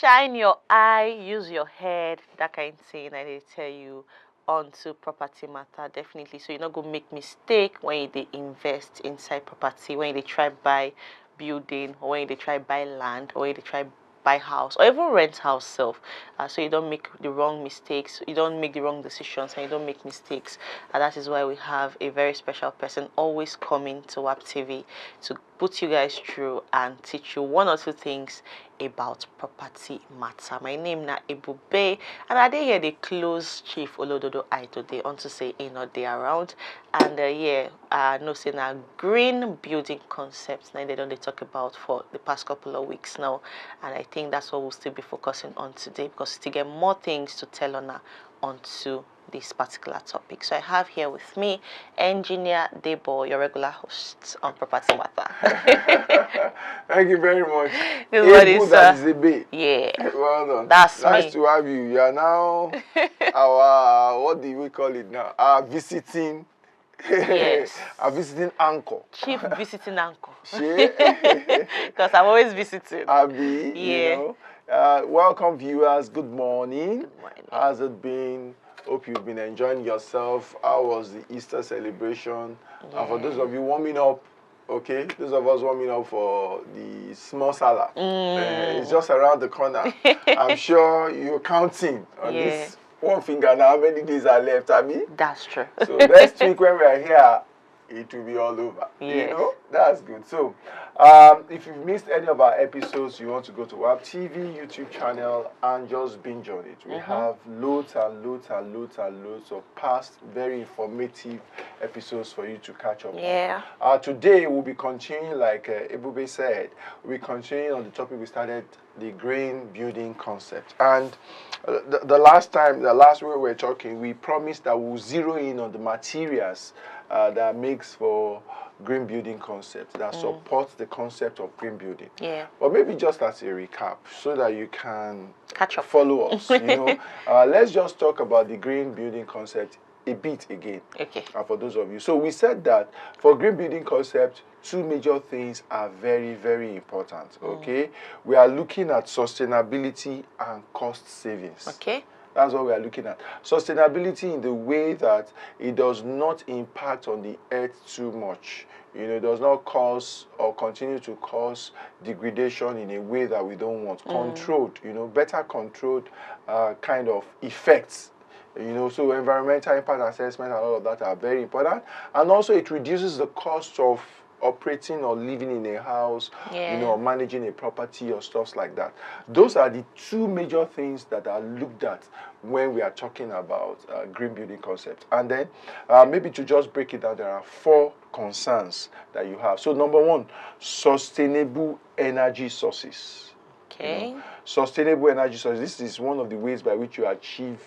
shine your eye, use your head, that kind of thing. I did tell you onto Property Matter, definitely. So you're not going to make mistake when they invest inside property, when they try buy building, or when they try buy land, or when they try buy house, or even rent house self. So you don't make the wrong mistakes, you don't make the wrong decisions, and you don't make mistakes. And that is why we have a very special person always coming to WAP TV to put you guys through and teach you one or two things about Property Matter. My name na Ebube, and I did hear the close Chief Olododo I today on to say in or day around. And no say now green building concepts now they don't talk about for the past couple of weeks now, and I think that's what we'll still be focusing on today, because to get more things to tell on onto this particular topic. So I have here with me Engineer Debo, your regular host on Property Matter. Thank you very much. Good morning, sir. Yeah. Well done. That's nice me. to have you. You are now our, what do we call it now? Our visiting, yes. Our visiting uncle. Chief visiting uncle. Because I'm always visiting. Abi, yeah. You know. Welcome viewers. Good morning. Good morning. How's it been? Hope you've been enjoying yourself. How was the Easter celebration? Yeah. And for those of you warming up, okay, those of us warming up for the small Salah. It's just around the corner. I'm sure you're counting on this one finger now. How many days are left, Abi? That's true. So next week when we are here, it will be all over. Yes. You know, that's good. So, if you've missed any of our episodes, you want to go to WAP TV YouTube channel and just binge on it. We have loads and loads and loads and loads of past very informative episodes for you to catch up on. Today we'll be continuing, like Ebube said, we'll be continuing on the topic we started, the green building concept. And the last way we were talking, we promised that we'll zero in on the materials that makes for green building concept, that supports the concept of green building. Yeah. Or maybe just as a recap, so that you can catch up, follow us. You know, let's just talk about the green building concept a bit again. Okay. For those of you, so we said that for green building concept, two major things are very, very important. Okay, we are looking at sustainability and cost savings. Okay. That's what we are looking at. Sustainability in the way that it does not impact on the earth too much. You know, it does not cause or continue to cause degradation in a way that we don't want. Controlled, you know, better controlled kind of effects. You know, so environmental impact assessment and all of that are very important. And also it reduces the cost of operating or living in a house, you know, or managing a property or stuff like that. Those are the two major things that are looked at when we are talking about green building concept. And then maybe to just break it down, there are 4 concerns that you have. So number 1, sustainable energy sources. Okay. You know, sustainable energy sources. This is one of the ways by which you achieve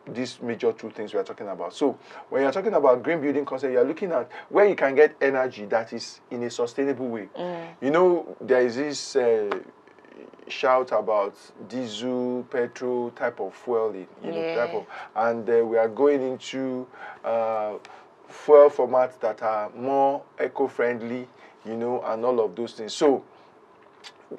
these major 2 things we are talking about. So when you're talking about green building concept, you're looking at where you can get energy that is in a sustainable way. You know, there is this shout about diesel, petrol type of fueling, you know, type of, and we are going into fuel formats that are more eco-friendly, you know, and all of those things. So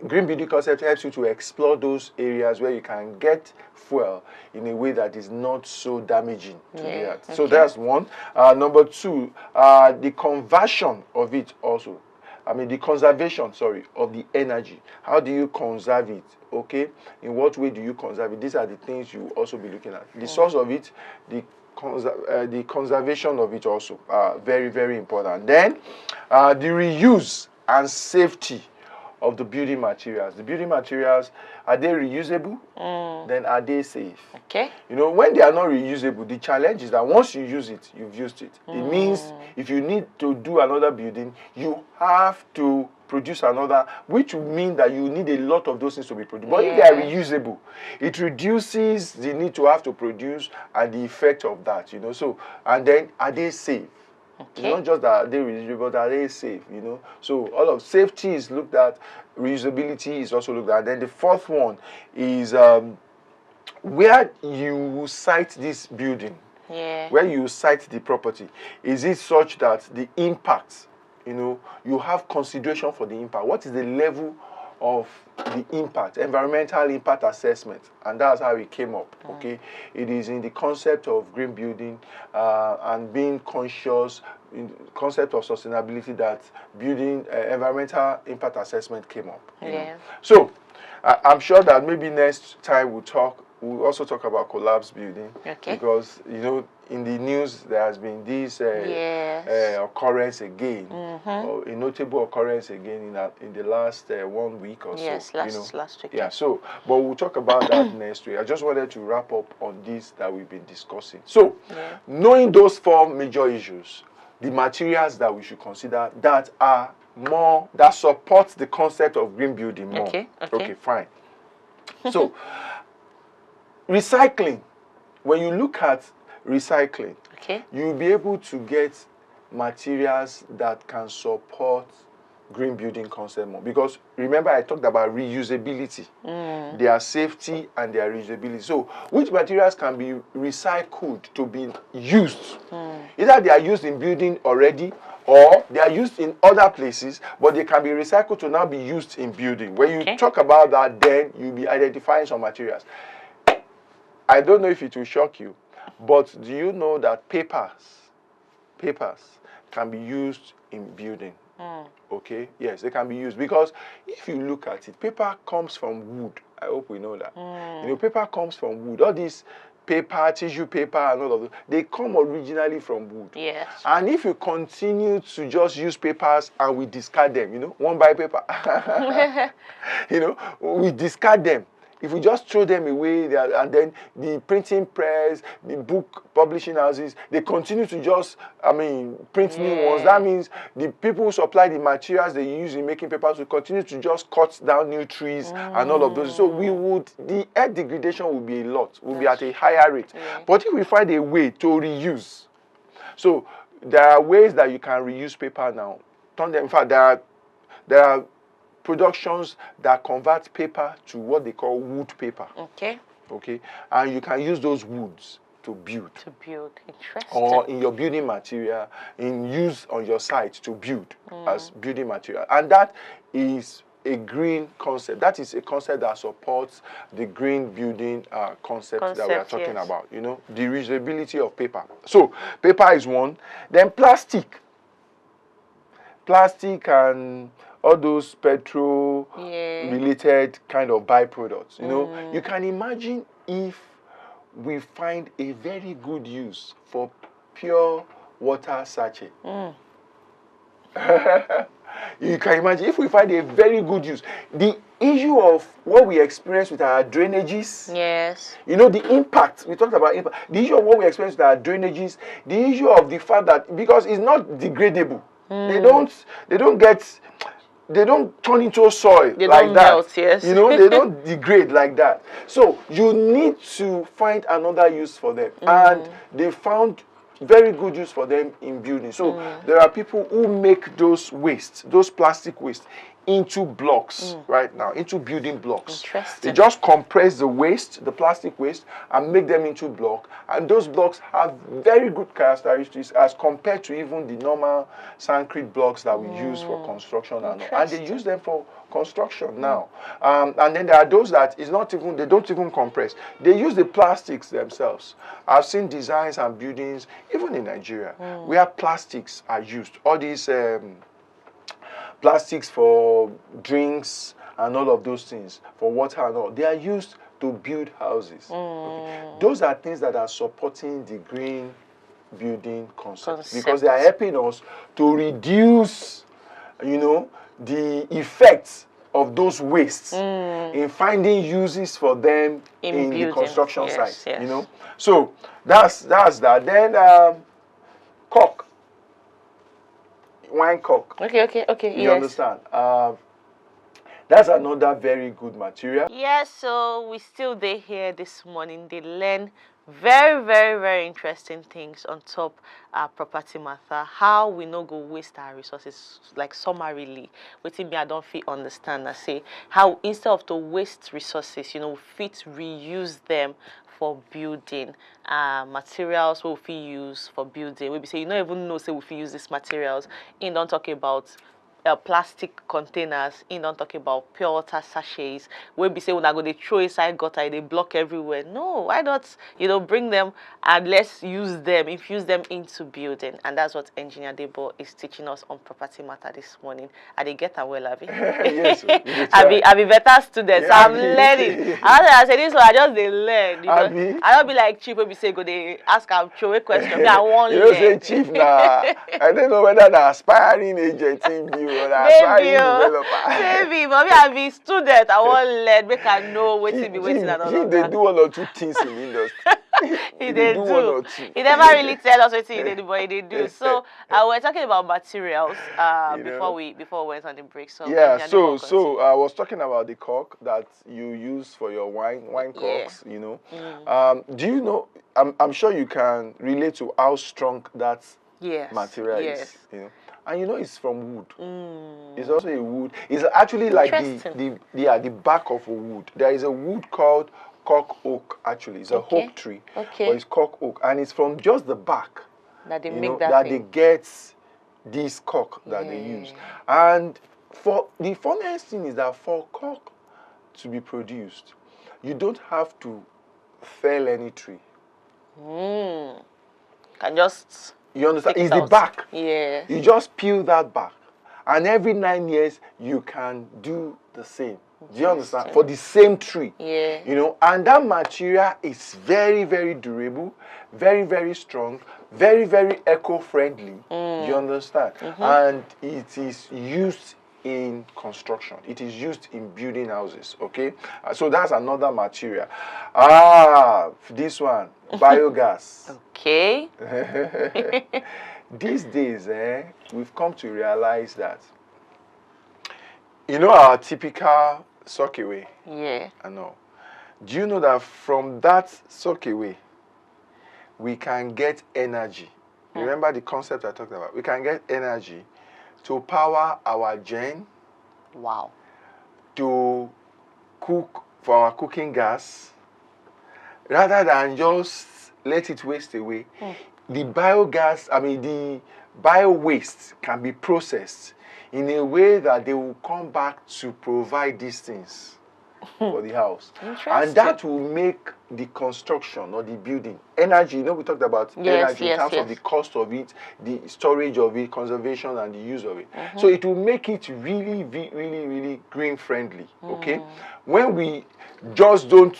green building concept helps you to explore those areas where you can get fuel in a way that is not so damaging to the earth. Okay. So that's one. Number 2, the conversion of it also. I mean, the conservation, of the energy. How do you conserve it? Okay? In what way do you conserve it? These are the things you also be looking at. The source of it, the conservation of it also. Very, very important. Then, the reuse and safety of the building materials. The building materials, are they reusable? Then are they safe? Okay. You know, when they are not reusable, the challenge is that once you use it, you've used it. It means if you need to do another building, you have to produce another, which will mean that you need a lot of those things to be produced. But if they are reusable, it reduces the need to have to produce and the effect of that, you know. So, and then are they safe? Okay. It's not just that they reusable, but are they safe, you know? So all of safety is looked at, reusability is also looked at. And then the 4th one is where you site this building, where you site the property. Is it such that the impact, you know, you have consideration for the impact? What is the level of the impact, environmental impact assessment, and that's how it came up. Okay, it is in the concept of green building and being conscious in the concept of sustainability that building environmental impact assessment came up. You know? So I'm sure that maybe next time we'll also talk about collapse building, because in the news there has been this occurrence again, or a notable occurrence again in the last 1 week or so. Yes, last week. Yeah. So, but we'll talk about that next week. I just wanted to wrap up on this that we've been discussing. So, knowing those 4 major issues, the materials that we should consider that support the concept of green building more. Okay, fine. So, recycling. When you look at recycling, you'll be able to get materials that can support green building concept more. Because remember, I talked about reusability, their safety and their reusability. So, which materials can be recycled to be used? Either they are used in building already, or they are used in other places, but they can be recycled to now be used in building. When you talk about that, then you'll be identifying some materials. I don't know if it will shock you, but do you know that papers can be used in building? Okay, yes, they can be used, because if you look at it, paper comes from wood. I hope we know that. Paper comes from wood. All these paper, tissue paper, and all of those, they come originally from wood. Yes. And if you continue to just use papers and we discard them, one by paper, we discard them. If we just throw them away, and then the printing press, the book publishing houses, they continue to just, print new ones. That means the people who supply the materials they use in making papers will continue to just cut down new trees and all of those. So the earth degradation will be a lot, will be at a higher rate. But if we find a way to reuse, so there are ways that you can reuse paper now. In fact, there are productions that convert paper to what they call wood paper. Okay. And you can use those woods to build. Interesting. Or in your building material, in use on your site to build as building material. And that is a green concept. That is a concept that supports the green building concept that we are talking about. The reusability of paper. So paper is one. Then plastic and all those petrol-related kind of byproducts. You can imagine if we find a very good use for pure water sachet. You can imagine if we find a very good use. The issue of what we experience with our drainages. The impact. We talked about impact. The issue of what we experience with our drainages. The issue of the fact that because it's not degradable. They don't turn into soil like that. They don't degrade like that. So you need to find another use for them. And they found very good use for them in building. So there are people who make those plastic waste, into blocks right now, into building blocks. They just compress the plastic waste, and make them into block. And those blocks have very good characteristics as compared to even the normal concrete blocks that we use for construction and all. And they use them for construction now. And then there are those that they don't even compress. They use the plastics themselves. I've seen designs and buildings, even in Nigeria, where plastics are used. All these plastics for drinks and all of those things, for water and all, they are used to build houses. Those are things that are supporting the green building concept. Because they are helping us to reduce, the effects of those wastes in finding uses for them in the construction site. So that's that. Then cork. Wine cork. Okay. You understand? That's another very good material. Yes, so we still there here this morning. They learn very, very, very interesting things on top Property Matta. How we no go waste our resources, like summarily. Waiting me, I don't feel understand. I say how instead of to waste resources, fit reuse them for building. Materials we use for building. We say you don't even know say we use these materials. And don't talk about plastic containers. In don't talk about pure water sachets. When we say when I go they throw inside gutter, they block everywhere. No, why not? Bring them and let's use them, infuse them into building. And that's what Engineer Debo is teaching us on Property Matter this morning. And they get well, Abby. Yes, I be better student. So I'm learning. I say this one, I just they learn. I don't be like chief when we say go they ask our throw a question. Me, I want you don't say chief now. I don't know whether the aspiring agent in you or the aspiring developer. Maybe, but me I be student. I want learn. Make I know what to be waiting and all of They that. do one or two things in the industry. They do. One or two. He never really tell us what he did, but they do. So we're talking about materials before we went on the break. So yeah, so I was talking about the cork that you use for your wine corks. Do you know? I'm sure you can relate to how strong that material is. And it's from wood. It's also a wood. It's actually like the back of a wood. There is a wood called cork oak. Actually, it's a oak tree, but it's cork oak, and it's from just the back that they make that they get this cork that they use. And for the funniest thing is that for cork to be produced, you don't have to fell any tree. Can just you understand? It's the back. Yeah. You just peel that back, and every 9 years you can do the same. Do you understand? For the same tree. Yeah. And that material is very, very durable, very, very strong, very, very eco-friendly. Do you understand? And it is used in construction. It is used in building houses. Okay. So that's another material. This one, biogas. Okay. These days, we've come to realize that our typical sockaway. Yeah. I know. Do you know that from that sockaway, we can get energy? Remember the concept I talked about? We can get energy to power our gen. Wow. To cook for our cooking gas, rather than just let it waste away. The biogas, the bio waste can be processed in a way that they will come back to provide these things for the house. And that will make the construction or the building energy. We talked about energy in terms of the cost of it, the storage of it, conservation, and the use of it. So it will make it really, really, really green friendly. Okay, when we just don't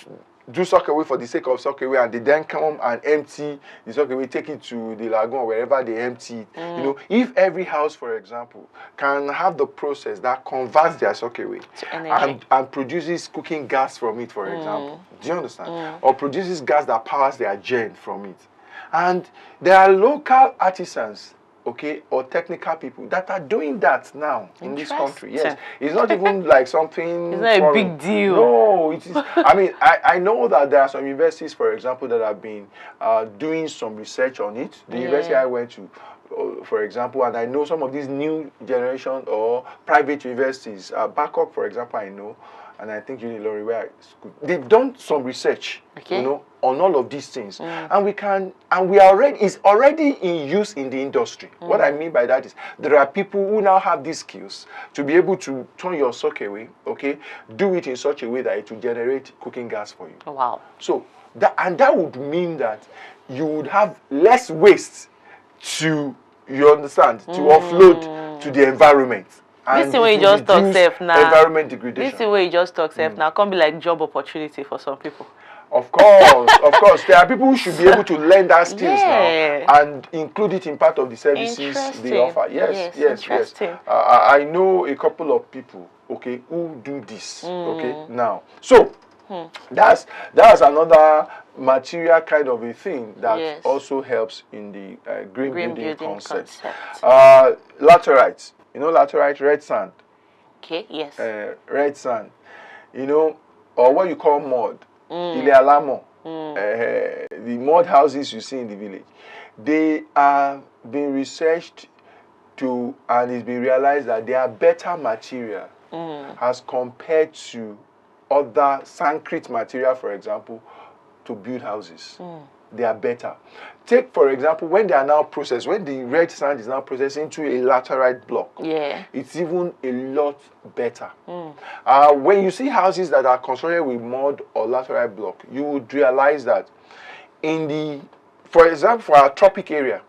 do sockaway for the sake of sockaway, and they then come and empty the sockaway, take it to the lagoon or wherever they empty it. If every house, for example, can have the process that converts their sockaway and produces cooking gas from it, for example, do you understand? Or produces gas that powers their gen from it. And there are local artisans, or technical people that are doing that now in this country. Yes, it's not even like something. It's not a big deal. No, it is. I know that there are some universities, for example, that have been doing some research on it. The university I went to, for example, and I know some of these new generation or private universities, Bangkok, for example, I know, and I think Unilori, where they've done some research, on all of these things, and it's already in use in the industry. What I mean by that is there are people who now have these skills to be able to turn your sockaway, do it in such a way that it will generate cooking gas for you. Wow. So that would mean that you would have less waste to offload to the environment. This thing where you just talk safe now. Environment degradation. This thing where you just talk safe now can be like job opportunity for some people. Of course. There are people who should be able to learn that skills now and include it in part of the services they offer. Yes. I know a couple of people, who do this, now. So that's another material kind of a thing that also helps in the green building concept. Laterite. Laterite, red sand. Okay, yes. Red sand. Or what you call mud. Ile alamo. The mud houses you see in the village. They are being researched to, and it's been realized that they are better material as compared to other concrete material, for example, to build houses. they are better. Take, for example, when they are now processed, when the red sand is now processed into a laterite block, it's even a lot better. When you see houses that are constructed with mud or laterite block, you would realize that for example, for our tropic area,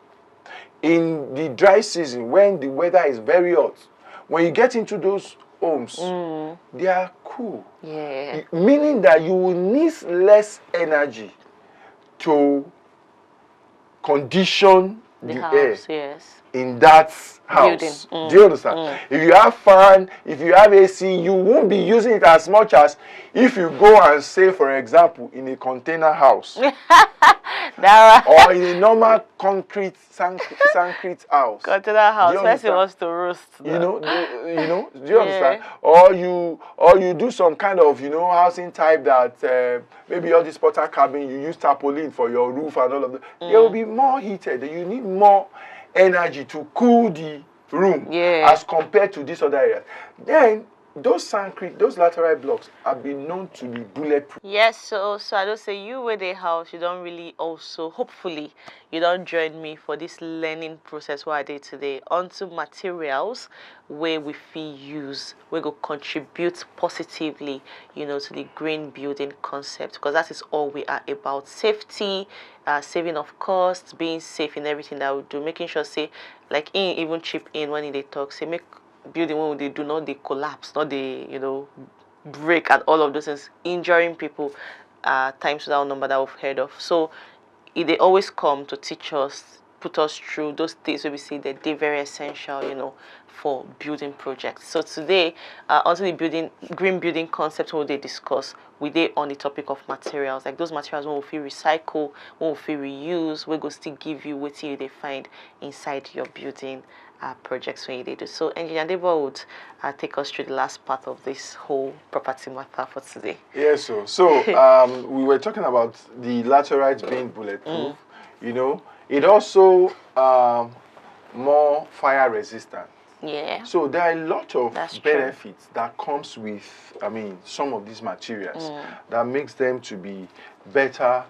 in the dry season, when the weather is very hot, when you get into those homes, they are cool. Meaning that you will need less energy to condition the house, air in that house. Do you understand? If you have fan, if you have AC, you won't be using it as much as if you go and say, for example, in a container house. Or in a normal concrete concrete house. Container house, person wants to roast. Do you understand? Or you do some kind of housing type that maybe all this porter cabin, you use tarpaulin for your roof and all of that. It will be more heated. You need more energy to cool the room as compared to this other area. Then those concrete, those lateral blocks have been known to be bulletproof. Yes, so I don't say you with the house, you don't really also, hopefully, you don't join me for this learning process what I did today onto materials where we feel use, we go contribute positively, to the green building concept, because that is all we are about. Safety, saving of costs, being safe in everything that we do, making sure, say, like even chip in when they talk, say make building when they do not they collapse, not they break and all of those things, injuring people times without number that we've heard of. So they always come to teach us, put us through those things where we say that they're very essential, for building projects. So today, onto the green building concept, what they discuss, we did on the topic of materials, like those materials when we feel recycle, when we feel reuse, we go still give you what you they find inside your building projects when they do. So Engineer Debo would take us through the last part of this whole property matter for today. Yes, so we were talking about the laterites being bulletproof. It also more fire resistant. So there are a lot of benefits that comes with, some of these materials that makes them to be better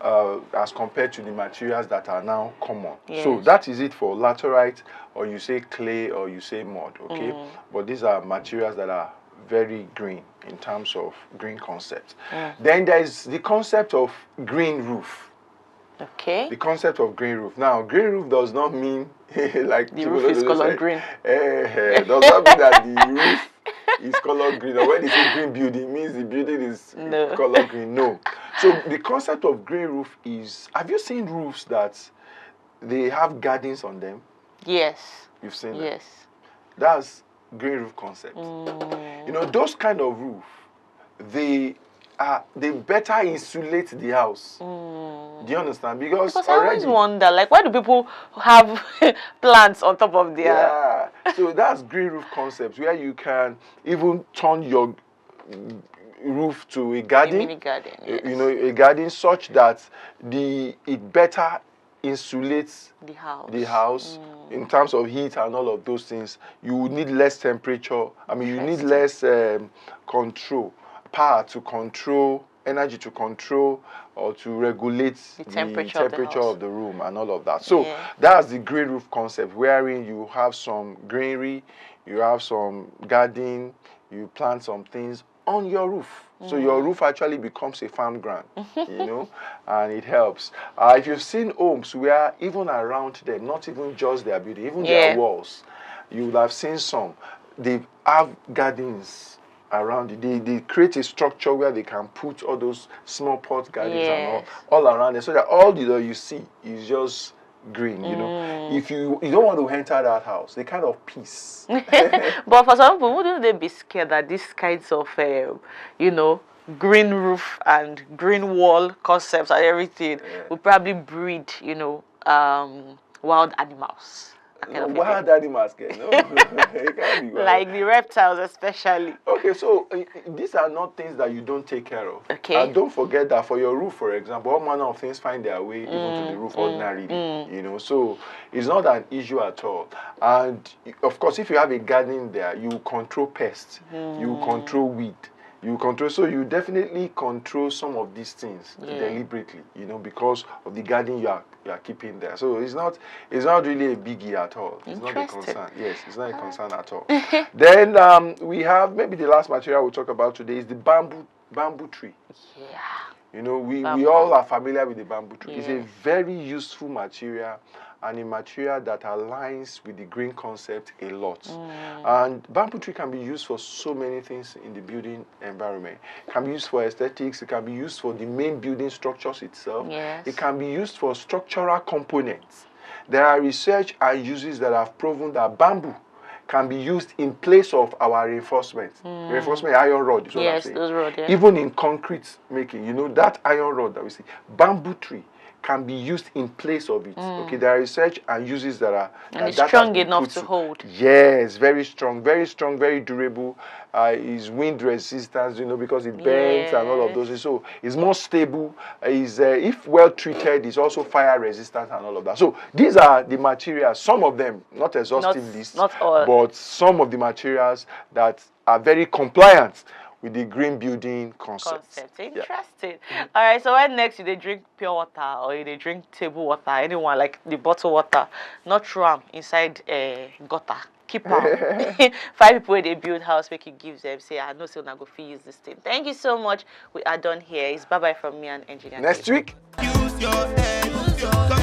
as compared to the materials that are now common. So that is it for laterite, or you say clay, or you say mud, okay? But these are materials that are very green in terms of green concept. Then there is the concept of green roof. Okay. The concept of green roof. Now, green roof does not mean like the roof is color green. Does not mean that the roof is color green. Or when they say green building, it means the building is color green. No. So the concept of green roof is, have you seen roofs that they have gardens on them? Yes. You've seen them? Yes. That's green roof concept. Those kind of roof, they better insulate the house. Do you understand? Because I always wonder, like, why do people have plants on top of their... Yeah. So that's green roof concept, where you can even turn your roof to a garden. A mini garden, yes. A garden such that it better insulates the house in terms of heat and all of those things. You would need less temperature. You need less power to control, energy to control, or to regulate the temperature of the room and all of that. So that's the green roof concept, wherein you have some greenery, you have some garden, you plant some things on your roof. So your roof actually becomes a farm ground, and it helps. If you've seen homes where even around them, not even just their building, even their walls, you would have seen some, they have gardens around it. They create a structure where they can put all those small pot gardens and all around it, so that all you see is just green. If you don't want to enter that house, they kind of peace. But for some people, wouldn't they be scared that these kinds of green roof and green wall concepts and everything will probably breed wild animals? Wild animals, no. It can't be wild. Like the reptiles especially. Okay, so these are not things that you don't take care of. Okay. And don't forget that for your roof, for example, all manner of things find their way even to the roof ordinarily. So it's not an issue at all. And of course, if you have a garden there, you control pests, you control weed. You control, so you definitely control some of these things deliberately, you know, because of the garden you are keeping there. So it's not really a biggie at all. It's not a concern. Yes, it's not a concern at all. Then we have maybe the last material we'll talk about today is the bamboo tree. Yeah. You know, we all are familiar with the bamboo tree. It's a very useful material and a material that aligns with the green concept a lot. And bamboo tree can be used for so many things in the building environment. It can be used for aesthetics. It can be used for the main building structures itself. Yes. It can be used for structural components. There are research and uses that have proven that bamboo can be used in place of our reinforcement. Reinforcement iron rod is what I'm saying. Those rods, yeah. Even in concrete making, you know, that iron rod that we see, bamboo tree can be used in place of it. Okay, there are research and uses that are it's strong enough to hold. Yes, very strong, very durable. Is wind resistance, you know, because it bends and all of those. So it's more stable. Is if well treated, is also fire resistant and all of that. So these are the materials. Some of them, not exhaustive list, not all, but some of the materials that are very compliant with the green building concept. Interesting. All right, so when next you they drink pure water or you they drink table water, anyone like the bottled water, not throw them inside gutter. Keep am. 5 people when they build house, make you give them, say, I know so now go use this thing. Thank you so much. We are done here. It's bye-bye from me and engineer. Next week. Use your head.